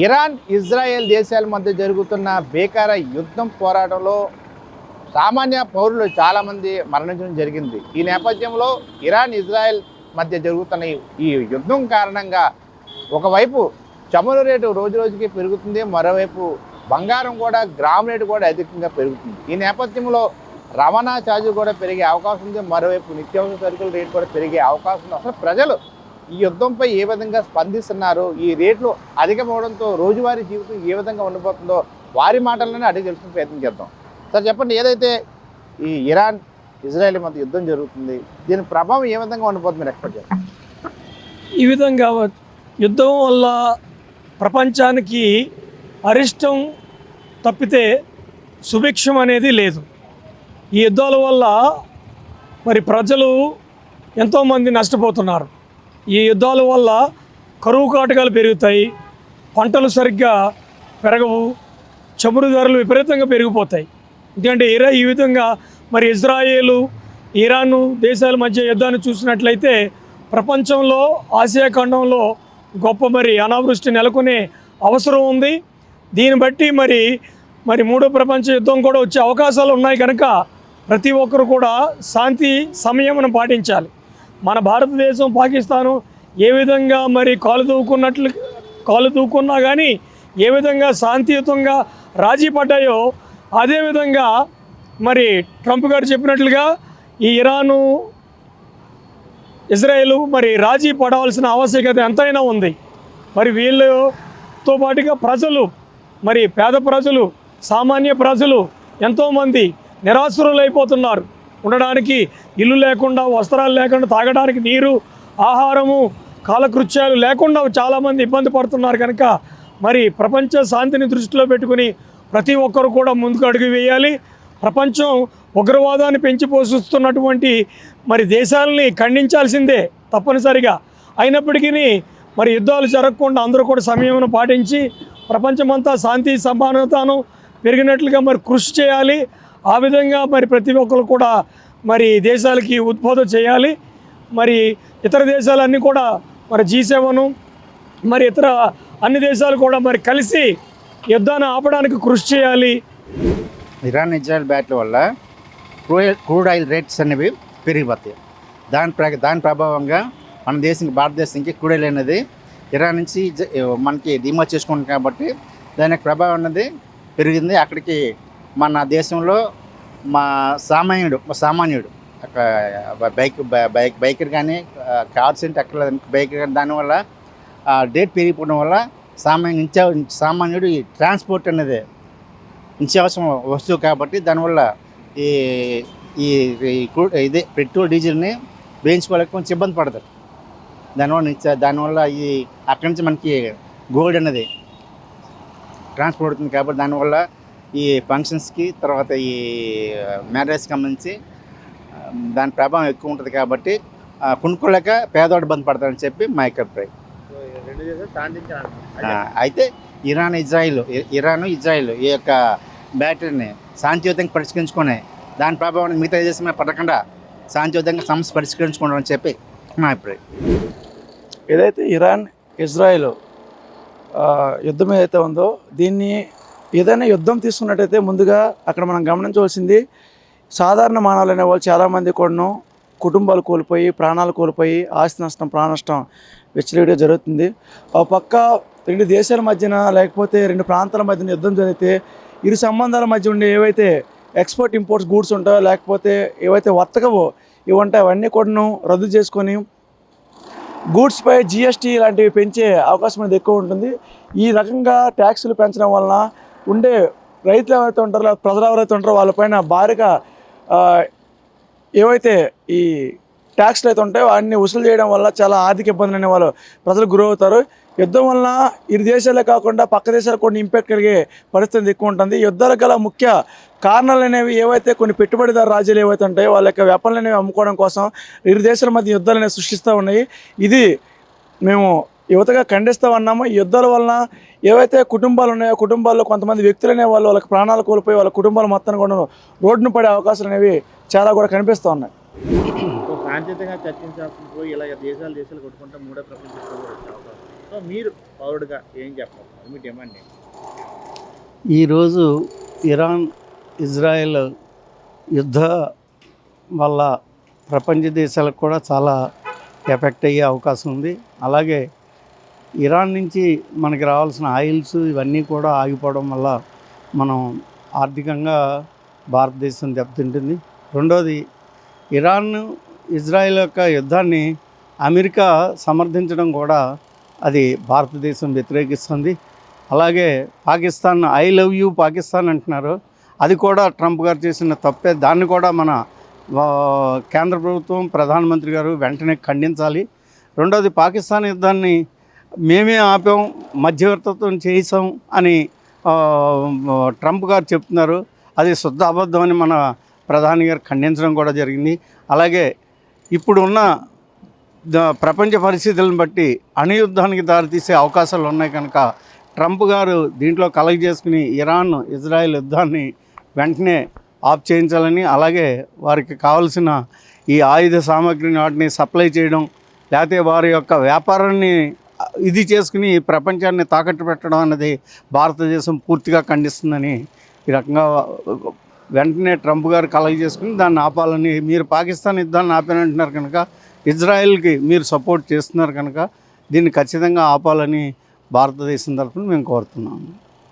Iran Israel దేశాల మధ్య జరుగుతున్న భీకర యుద్ధం పోరాటంలో సామాన్య పౌరులు చాలామంది మరణించడం జరిగింది. ఈ నేపథ్యంలో ఇరాన్ ఇజ్రాయెల్ మధ్య జరుగుతున్న ఈ యుద్ధం కారణంగా ఒకవైపు చమురు రేటు రోజు రోజుకి పెరుగుతుంది, మరోవైపు బంగారం కూడా గ్రామ్ రేటు కూడా అధికంగా పెరుగుతుంది. ఈ నేపథ్యంలో రవాణా ఛార్జీలు కూడా పెరిగే అవకాశం ఉంది, మరోవైపు నిత్యావసర సరుకుల రేటు కూడా పెరిగే అవకాశం ఉంది. అసలు ప్రజలు ఈ యుద్ధంపై ఏ విధంగా స్పందిస్తున్నారు, ఈ రేట్లు అధికమవడంతో రోజువారీ జీవితం ఏ విధంగా ఉండిపోతుందో వారి మాటల్లోనే అడిగి తెలుసుకునే ప్రయత్నం చేద్దాం. సార్ చెప్పండి, ఏదైతే ఈ ఇరాన్ ఇజ్రాయెల్ మధ్య యుద్ధం జరుగుతుంది, దీని ప్రభావం ఏ విధంగా ఉండిపోతుంది మీరు ఎక్స్పెక్ట్ చేస్తారు? ఈ విధంగా యుద్ధం వల్ల ప్రపంచానికి అరిష్టం తప్పితే సుభిక్షం అనేది లేదు. ఈ యుద్ధాల వల్ల మరి ప్రజలు ఎంతోమంది నష్టపోతున్నారు. ఈ యుద్ధాల వల్ల కరువు కాటకాలు పెరుగుతాయి, పంటలు సరిగ్గా పెరగవు, చమురు ధరలు విపరీతంగా పెరిగిపోతాయి. ఎందుకంటే ఈ విధంగా మరి ఇజ్రాయేలు ఇరాను దేశాల మధ్య యుద్ధాన్ని చూసినట్లయితే ప్రపంచంలో ఆసియా ఖండంలో గొప్ప మరి అనావృష్టి నెలకొనే అవసరం ఉంది. దీన్ని బట్టి మరి మూడో ప్రపంచ యుద్ధం కూడా వచ్చే అవకాశాలు ఉన్నాయి. కనుక ప్రతి ఒక్కరు కూడా శాంతి సంయమనం పాటించాలి. మన భారతదేశం పాకిస్తాను ఏ విధంగా మరి కాలు దూకున్నా కానీ ఏ విధంగా శాంతియుతంగా రాజీ పడ్డాయో అదేవిధంగా మరి ట్రంప్ గారు చెప్పినట్లుగా ఈ ఇరాను ఇజ్రాయేలు మరి రాజీ పడవలసిన ఆవశ్యకత ఎంతైనా ఉంది. మరి వీళ్ళతో పాటుగా ప్రజలు, మరి పేద ప్రజలు, సామాన్య ప్రజలు ఎంతోమంది నిరాశ్రులైపోతున్నారు. ఉండడానికి ఇల్లు లేకుండా, వస్త్రాలు లేకుండా, తాగడానికి నీరు, ఆహారము, కాలకృత్యాలు లేకుండా చాలామంది ఇబ్బంది పడుతున్నారు. కనుక మరి ప్రపంచ శాంతిని దృష్టిలో పెట్టుకుని ప్రతి ఒక్కరు కూడా ముందుకు అడుగు వేయాలి. ప్రపంచం ఉగ్రవాదాన్ని పెంచి పోషిస్తున్నటువంటి మరి దేశాలని ఖండించాల్సిందే తప్పనిసరిగా. అయినప్పటికీ మరి యుద్ధాలు జరగకుండా అందరూ కూడా సంయమనం పాటించి ప్రపంచమంతా శాంతి సమానతను పెరిగినట్లుగా మరి కృషి చేయాలి. ఆ విధంగా మరి ప్రతి ఒక్కరు కూడా మరి దేశాలకి ఉద్బోధన చేయాలి. మరి ఇతర దేశాలన్నీ కూడా మరి G7 మరి ఇతర అన్ని దేశాలు కూడా మరి కలిసి యుద్ధాన్ని ఆపడానికి కృషి చేయాలి. ఇరాన్ ఇజ్రాయెల్ బ్యాటిల్ వల్ల క్రూడ్ ఆయిల్ రేట్స్ అనేవి పెరిగిపోతాయి. దాని ప్రభావంగా మన భారతదేశానికి క్రూడ్ ఆయిల్ అనేది ఇరాన్ నుంచి మనకి దిగుమతి చేసుకుంటాం కాబట్టి దానికి ప్రభావం అనేది పెరిగింది. అక్కడికి మన దేశంలో మా సామాన్యుడు బైకర్ కానీ కార్స్ అంటే అక్కడ బైకర్ కానీ దానివల్ల రేట్ పెరిగిపోవడం వల్ల సామాన్యుడు ఈ ట్రాన్స్పోర్ట్ అనేది నిత్యావసరం వస్తువు కాబట్టి దానివల్ల ఇదే పెట్రోల్ డీజిల్ని వేయించుకోలేక కొంచెం ఇబ్బంది పడతారు. దానివల్ల ఈ అక్కడి నుంచి మనకి గోల్డ్ అనేది ట్రాన్స్పోర్ట్ అవుతుంది కాబట్టి దానివల్ల ఈ ఫంక్షన్స్కి తర్వాత ఈ మ్యారేజ్కి సంబంధించి దాని ప్రభావం ఎక్కువ ఉంటుంది. కాబట్టి కొనుక్కోలేక పేదవాడు ఇబ్బంది పడతారని చెప్పి మా యొక్క అభిప్రాయం. అయితే ఇరాన్ ఇజ్రాయిల్ ఈ యొక్క బ్యాటరీని శాంతియుతంగా పరిష్కరించుకొని దాని ప్రభావాన్ని మిగతా దేశం మీద పడకుండా శాంతియుతంగా సమస్య పరిష్కరించుకోవడం అని చెప్పి మా అభిప్రాయం. ఏదైతే ఇరాన్ ఇజ్రాయిల్ యుద్ధం ఏదైతే ఉందో దీన్ని ఏదైనా యుద్ధం తీసుకున్నట్టయితే ముందుగా అక్కడ మనం గమనించవలసింది సాధారణ మానవులు అనే వాళ్ళు చాలామంది కూడా కుటుంబాలు కోల్పోయి, ప్రాణాలు కోల్పోయి, ఆస్తి నష్టం, ప్రాణ నష్టం విచ్చలవిడిగా జరుగుతుంది. ఒక పక్క రెండు దేశాల మధ్యన లేకపోతే రెండు ప్రాంతాల మధ్యన యుద్ధం జరిగితే ఇరు సంబంధాల మధ్య ఉండే ఏవైతే ఎక్స్పోర్ట్ ఇంపోర్ట్స్ గూడ్స్ ఉంటాయో లేకపోతే ఏవైతే వర్తకవో ఇవి ఉంటాయో అవన్నీ కూడా రద్దు చేసుకొని గూడ్స్పై GST లాంటివి పెంచే అవకాశం అనేది ఎక్కువ ఉంటుంది. ఈ రకంగా ట్యాక్సులు పెంచడం వలన ఉండే రైతులు ఎవరైతే ఉంటారో, ప్రజలు ఎవరైతే ఉంటారో వాళ్ళపైన భారీగా ఏవైతే ఈ ట్యాక్స్లు అయితే ఉంటాయో అన్ని వసూలు చేయడం వల్ల చాలా ఆర్థిక ఇబ్బందులు అనే వాళ్ళు ప్రజలు గురవుతారు. యుద్ధం వలన ఇరు దేశాలే కాకుండా పక్క దేశాలకు కొన్ని ఇంపాక్ట్ కలిగే పరిస్థితి ఎక్కువ ఉంటుంది. యుద్ధాలకు గల ముఖ్య కారణాలు అనేవి ఏవైతే కొన్ని పెట్టుబడిదారు రాజ్యాలు ఏవైతే ఉంటాయో వాళ్ళ యొక్క వ్యాపారాలు అనేవి అమ్ముకోవడం కోసం ఇరు దేశాల మధ్య యుద్ధాలు అనేవి సృష్టిస్తూ ఉన్నాయి. ఇది మేము యువతగా ఖండిస్తూ ఉన్నాము. ఈ యుద్ధాల వలన ఏవైతే కుటుంబాలు ఉన్నాయో కుటుంబాల్లో కొంతమంది వ్యక్తులు అనే వాళ్ళు వాళ్ళకి ప్రాణాలు కోల్పోయి వాళ్ళ కుటుంబాలు మొత్తాన్ని కూడా రోడ్డును పడే అవకాశాలు అనేవి చాలా కూడా కనిపిస్తూ ఉన్నాయి. శాంతియుతంగా చర్చించాల్సి పోయి ఇలా దేశాలు కొట్టుకుంటే మూడో ప్రపంచ యుద్ధం వచ్చే అవకాశం సో మీరు పౌరుడుగా ఏం చెప్పాలి, మీ డిమాండ్ ఏంటి? ఈరోజు ఇరాన్ ఇజ్రాయెల్ యుద్ధ వల్ల ప్రపంచ దేశాలకు కూడా చాలా ఎఫెక్ట్ అయ్యే అవకాశం ఉంది. అలాగే ఇరాన్ నుంచి మనకి రావాల్సిన ఆయిల్స్ ఇవన్నీ కూడా ఆగిపోవడం వల్ల మనం ఆర్థికంగా భారతదేశం దెబ్బతింటుంది. రెండోది, ఇరాన్ ఇజ్రాయెల్ యొక్క యుద్ధాన్ని అమెరికా సమర్థించడం కూడా అది భారతదేశం వ్యతిరేకిస్తుంది. అలాగే Pakistan, I love you Pakistan అంటున్నారు, అది కూడా ట్రంప్ గారు చేసిన తప్పే. దాన్ని కూడా మన కేంద్ర ప్రభుత్వం, ప్రధానమంత్రి గారు వెంటనే ఖండించాలి. రెండోది, పాకిస్తాన్ యుద్ధాన్ని మేమే ఆపాం, మధ్యవర్తిత్వం చేసాం అని ట్రంప్ గారు చెప్తున్నారు. అది శుద్ధ అబద్ధం అని మన ప్రధాని గారు ఖండించడం కూడా జరిగింది. అలాగే ఇప్పుడున్న ప్రపంచ పరిస్థితులను బట్టి అణుయుద్ధానికి దారితీసే అవకాశాలు ఉన్నాయి కనుక ట్రంప్ గారు దీంట్లో కలెక్ట్ చేసుకుని ఇరాన్ ఇజ్రాయెల్ యుద్ధాన్ని వెంటనే ఆఫ్ చేయించాలని, అలాగే వారికి కావాల్సిన ఈ ఆయుధ సామాగ్రిని వాటిని సప్లై చేయడం, లేకపోతే వారి యొక్క వ్యాపారాన్ని ఇది చేసుకుని ప్రపంచాన్ని తాకట్టు పెట్టడం అన్నది భారతదేశం పూర్తిగా ఖండిస్తుందని ఈ రకంగా వెంటనే ట్రంప్ గారు కలెక్ట్ చేసుకుని దాన్ని ఆపాలని. మీరు పాకిస్తాన్ యుద్ధాన్ని ఆపానంటున్నారు కనుక, ఇజ్రాయెల్కి మీరు సపోర్ట్ చేస్తున్నారు కనుక దీన్ని ఖచ్చితంగా ఆపాలని భారతదేశం తరఫున మేము కోరుతున్నాము.